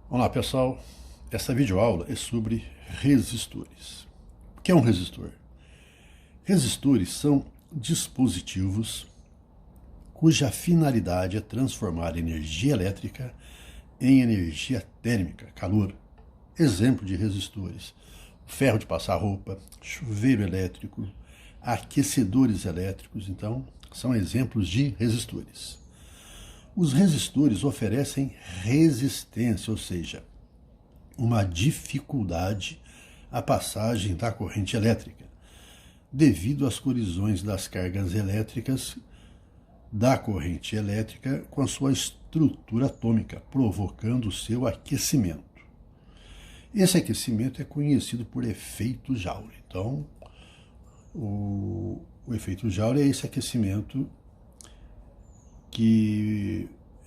Olá pessoal, essa videoaula é sobre resistores. O que é um resistor? Resistores são dispositivos cuja finalidade é transformar energia elétrica em energia térmica, calor. Exemplo de resistores: ferro de passar roupa, chuveiro elétrico, aquecedores elétricos. Então, são exemplos de resistores. Os resistores oferecem resistência, ou seja, uma dificuldade à passagem da corrente elétrica, devido às colisões das cargas elétricas da corrente elétrica com a sua estrutura atômica, provocando o seu aquecimento. Esse aquecimento é conhecido por efeito Joule. Então, o efeito Joule é esse aquecimento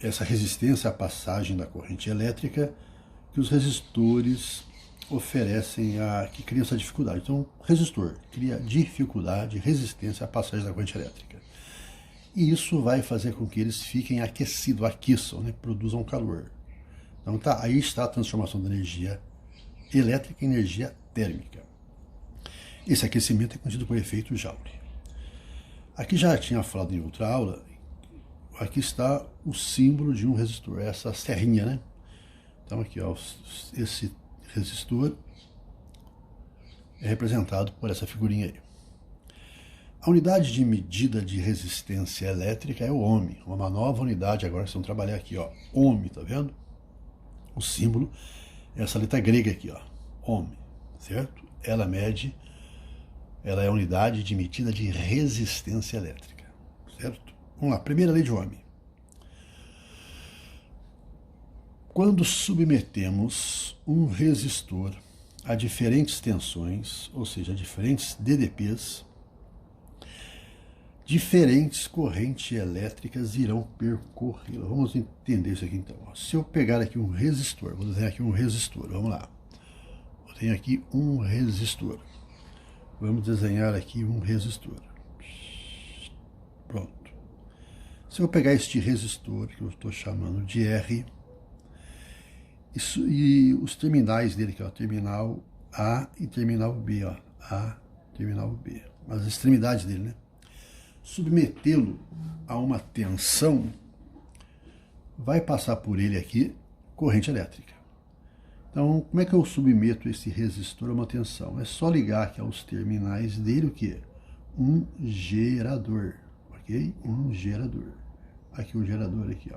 essa resistência à passagem da corrente elétrica que os resistores oferecem, que cria essa dificuldade. Então, resistor cria dificuldade, resistência à passagem da corrente elétrica. E isso vai fazer com que eles fiquem aquecidos, aqueçam, produzam calor. Então, aí está a transformação da energia elétrica em energia térmica. Esse aquecimento é conhecido por efeito Joule. Aqui já tinha falado em outra aula. Aqui está o símbolo de um resistor, essa serrinha, Então aqui, esse resistor é representado por essa figurinha aí. A unidade de medida de resistência elétrica é o ohm, uma nova unidade agora que vocês vão trabalhar aqui, ohm, tá vendo? O símbolo é essa letra grega aqui, ohm, certo? Ela é a unidade de medida de resistência elétrica, certo? Vamos lá, primeira lei de Ohm. Quando submetemos um resistor a diferentes tensões, ou seja, a diferentes DDPs, diferentes correntes elétricas irão percorrê-lo. Vamos entender isso aqui então. Se eu pegar aqui um resistor, vou desenhar aqui um resistor, vamos lá. Eu tenho aqui um resistor. Vamos desenhar aqui um resistor. Pronto. Se eu pegar este resistor, que eu estou chamando de R, e os terminais dele, que é o terminal A e terminal B, A, terminal B, as extremidades dele, submetê-lo a uma tensão, vai passar por ele aqui corrente elétrica. Então, como é que eu submeto esse resistor a uma tensão? É só ligar aqui aos terminais dele o quê? Um gerador. Ok? Um gerador. Aqui o gerador aqui,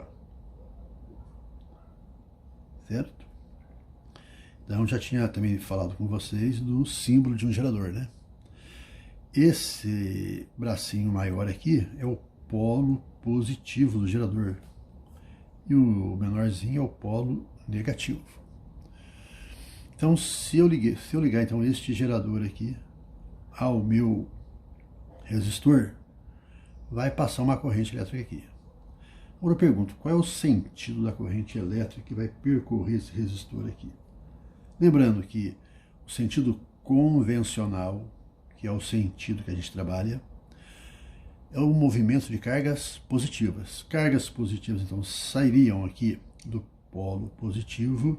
certo? Então já tinha também falado com vocês do símbolo de um gerador, Esse bracinho maior aqui é o polo positivo do gerador e o menorzinho é o polo negativo. Então, se eu ligar então este gerador aqui ao meu resistor, vai passar uma corrente elétrica aqui. Agora eu pergunto, qual é o sentido da corrente elétrica que vai percorrer esse resistor aqui? Lembrando que o sentido convencional, que é o sentido que a gente trabalha, é o movimento de cargas positivas. Cargas positivas, então, sairiam aqui do polo positivo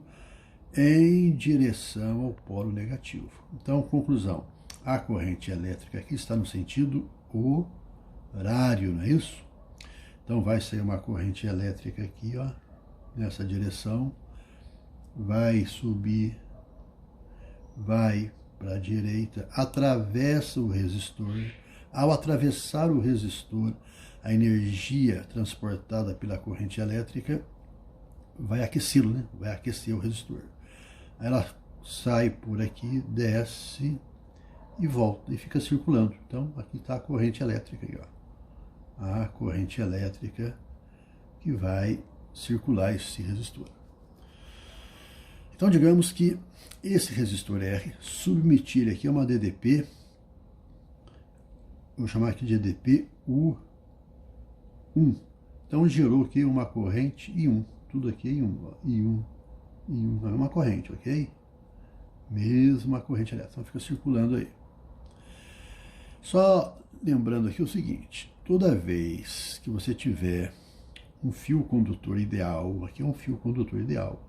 em direção ao polo negativo. Então, conclusão, a corrente elétrica aqui está no sentido horário, não é isso? Então vai sair uma corrente elétrica aqui, nessa direção, vai subir, vai para a direita, atravessa o resistor. Ao atravessar o resistor, a energia transportada pela corrente elétrica vai aquecê-lo, vai aquecer o resistor. Aí ela sai por aqui, desce e volta, e fica circulando. Então aqui está a corrente elétrica aí, a corrente elétrica que vai circular esse resistor. Então, digamos que esse resistor R, submetir aqui a uma DDP, vou chamar aqui de DDP U1. Então, gerou aqui uma corrente I1, tudo aqui I1, não é uma corrente, ok? Mesma corrente elétrica, então fica circulando aí. Só lembrando aqui o seguinte, toda vez que você tiver um fio condutor ideal, aqui é um fio condutor ideal,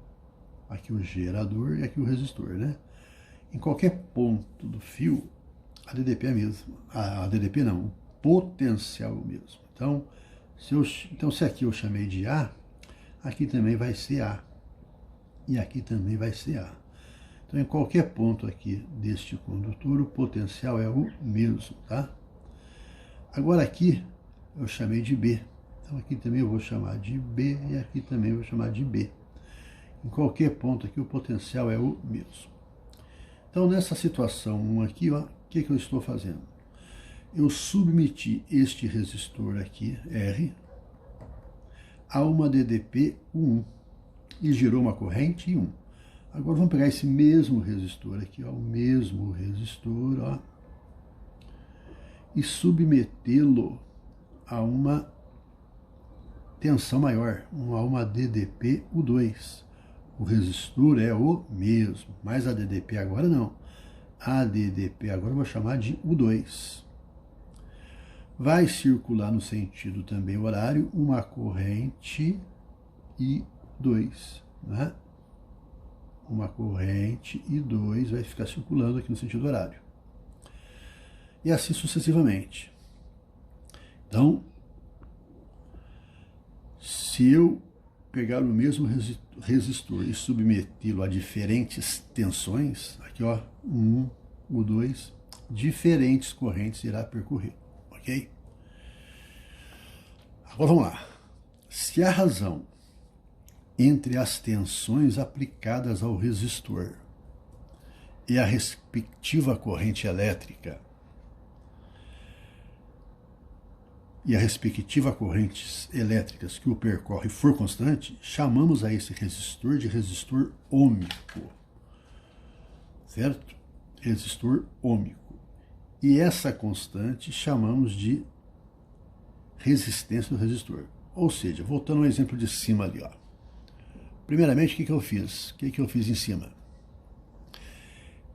aqui o gerador e aqui o resistor, né? Em qualquer ponto do fio, a DDP é a mesma. A DDP não, o potencial é o mesmo. Então, se aqui eu chamei de A, aqui também vai ser A. E aqui também vai ser A. Então, em qualquer ponto aqui deste condutor, o potencial é o mesmo, tá? Agora aqui eu chamei de B. Então aqui também eu vou chamar de B e aqui também eu vou chamar de B. Em qualquer ponto aqui o potencial é o mesmo. Então nessa situação 1 aqui, ó, o que eu estou fazendo? Eu submeti este resistor aqui, R, a uma DDP 1 e gerou uma corrente I1. Agora vamos pegar esse mesmo resistor aqui, ó, o mesmo resistor, ó, e submetê-lo a uma tensão maior, a uma DDP U2. O resistor é o mesmo, mas a DDP agora não. A DDP agora eu vou chamar de U2. Vai circular no sentido também horário uma corrente I2, né? Uma corrente I2 vai ficar circulando aqui no sentido horário. E assim sucessivamente. Então, se eu pegar o mesmo resistor e submetê-lo a diferentes tensões, aqui ó, o 2, diferentes correntes irá percorrer, ok? Agora vamos lá. Se a razão entre as tensões aplicadas ao resistor e a respectiva corrente elétrica e a respectiva correntes elétricas que o percorre for constante, chamamos a esse resistor de resistor ôhmico, certo? Resistor ôhmico. E essa constante chamamos de resistência do resistor. Ou seja, voltando ao exemplo de cima ali, ó. Primeiramente, o que eu fiz? O que eu fiz em cima?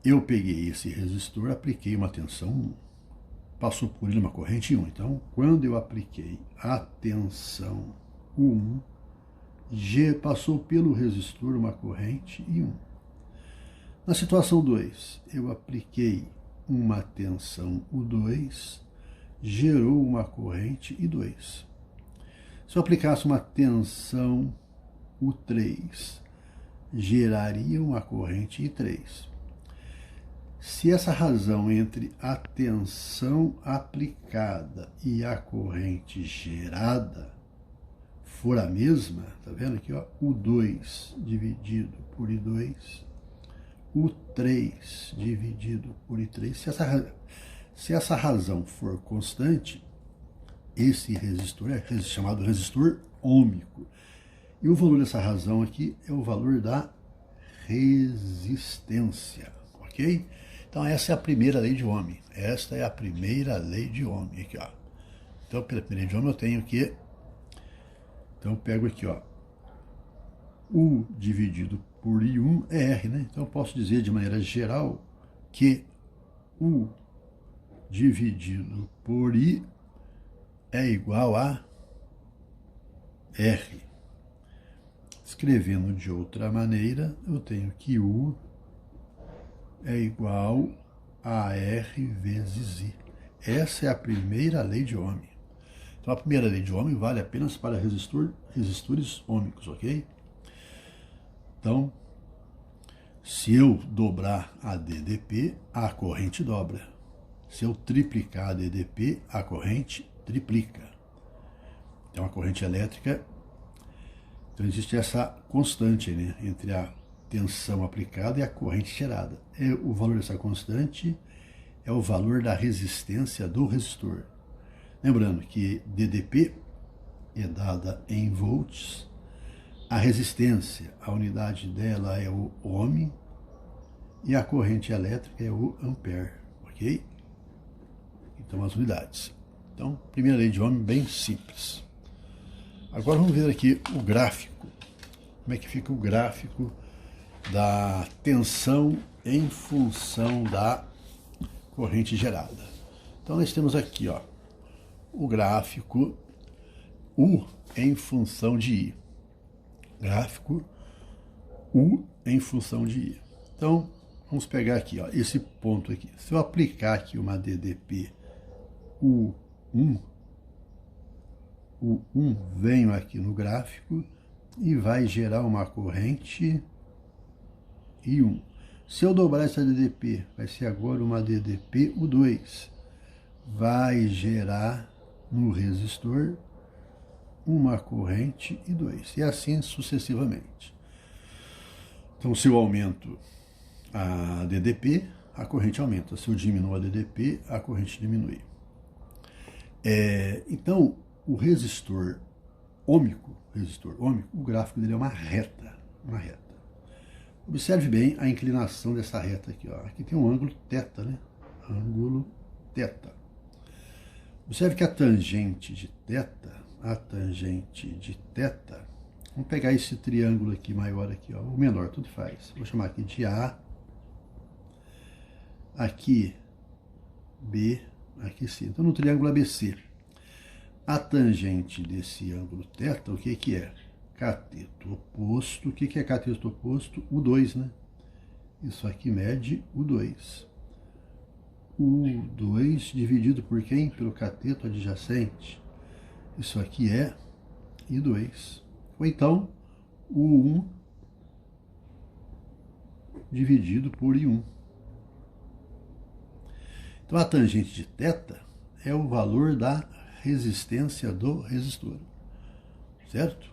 Eu peguei esse resistor, apliquei uma tensão 1. Passou por ele uma corrente 1. Então, quando eu apliquei a tensão 1, passou pelo resistor uma corrente I1. Na situação 2, eu apliquei uma tensão U2, gerou uma corrente I2. Se eu aplicasse uma tensão U3, geraria uma corrente I3. Se essa razão entre a tensão aplicada e a corrente gerada for a mesma, tá vendo aqui, ó, U2 dividido por I2, U3 dividido por I3, se essa razão for constante, esse resistor é chamado resistor ôhmico. E o valor dessa razão aqui é o valor da resistência, ok? Então essa é a primeira lei de Ohm. Esta é a primeira lei de Ohm aqui, ó. Então pela primeira lei de Ohm eu tenho que, então eu pego aqui, ó, U dividido por I1 é R, né? Então eu posso dizer de maneira geral que U dividido por I é igual a R. Escrevendo de outra maneira, eu tenho que U é igual a R vezes I. Essa é a primeira lei de Ohm. Então a primeira lei de Ohm vale apenas para resistores ôhmicos, ok? Então, se eu dobrar a DDP, a corrente dobra. Se eu triplicar a DDP, a corrente triplica. Então a corrente elétrica, então existe essa constante, né, entre a tensão aplicada e a corrente gerada. O valor dessa constante é o valor da resistência do resistor. Lembrando que DDP é dada em volts, a resistência, a unidade dela é o ohm e a corrente elétrica é o ampere, ok? Então as unidades. Então, primeira lei de Ohm bem simples. Agora vamos ver aqui o gráfico. Como é que fica o gráfico da tensão em função da corrente gerada. Então nós temos aqui, ó, o gráfico U em função de I. Gráfico U em função de I. Então, vamos pegar aqui, ó, esse ponto aqui. Se eu aplicar aqui uma DDP U1, venho aqui no gráfico e vai gerar uma corrente I1. Se eu dobrar essa DDP, vai ser agora uma DDP U2. Vai gerar no resistor uma corrente I2. E assim sucessivamente. Então, se eu aumento a DDP, a corrente aumenta. Se eu diminuo a DDP, a corrente diminui. Então, o resistor ômico, o gráfico dele é uma reta. Observe bem a inclinação dessa reta aqui, ó. Aqui tem um ângulo θ, né? Ângulo θ. Observe que a tangente de θ, vamos pegar esse triângulo aqui maior aqui, ó, o menor, tudo faz. Vou chamar aqui de A, aqui B, aqui C. Então, no triângulo ABC, a tangente desse ângulo θ, o que é? Cateto oposto. O que é cateto oposto? U2, né? Isso aqui mede U2. U2 dividido por quem? Pelo cateto adjacente. Isso aqui é I2. Ou então, U1 dividido por I1. Então, a tangente de θ é o valor da resistência do resistor, certo?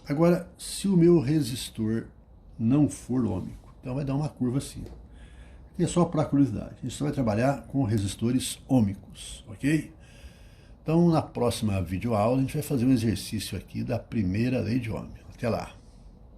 Agora, se o meu resistor não for ômico, então vai dar uma curva assim. E é só para curiosidade. A gente só vai trabalhar com resistores ômicos, ok? Então, na próxima videoaula, a gente vai fazer um exercício aqui da primeira lei de Ohm. Até lá!